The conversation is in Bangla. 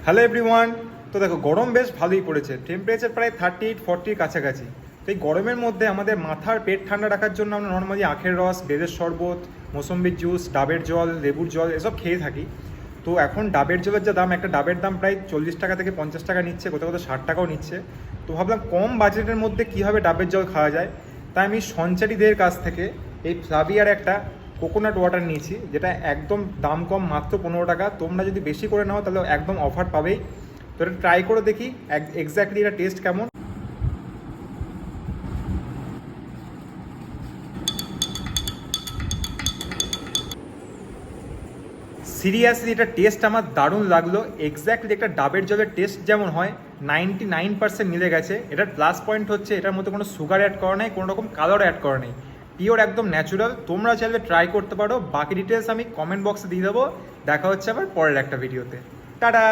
Hello everyone. তো দেখো গরম বেশ ভালোই পড়েছে, টেম্পারেচার প্রায় 38-40 কাছাকাছি। তো এই গরমের মধ্যে আমাদের মাথার পেট ঠান্ডা রাখার জন্য আমরা নর্মালি আখের রস, বেলের শরবত, মৌসম্বির জুস, ডাবের জল, লেবুর জল এসব খেয়ে থাকি। তো এখন ডাবের জলের যা দাম, একটা ডাবের দাম প্রায় 40 টাকা থেকে 50 টাকা নিচ্ছে, কোথাও কোথাও 60 টাকাও নিচ্ছে। তো ভাবলাম কম বাজেটের মধ্যে কীভাবে ডাবের জল খাওয়া যায়, তাই আমি সঞ্চারীদের কাছ থেকে এই ফ্লাভিয়ার একটা কোকোনাট ওয়াটার নিয়েছি, যেটা একদম দাম কম, মাত্র 15 টাকা। তোমরা যদি বেশি করে নাও তাহলে একদম অফার পাবেই। তো এটা ট্রাই করে দেখি এক্স্যাক্টলি এটা টেস্ট কেমন। সিরিয়াসলি এটা টেস্ট আমার দারুণ লাগলো। এক্স্যাক্টলি একটা ডাবের জলের টেস্ট যেমন হয় 99% মিলে গেছে। এটার প্লাস পয়েন্ট হচ্ছে এটার মধ্যে কোনো সুগার অ্যাড করা নেই, কোনো রকম কালার অ্যাড করা নেই, পিওর একদম ন্যাচুরাল। তোমরা চাইলে ট্রাই করতে পারো। বাকি ডিটেলস আমি কমেন্ট বক্সে দিয়ে দেবো। দেখা হচ্ছে আবার পরের একটা ভিডিওতে। টাটা।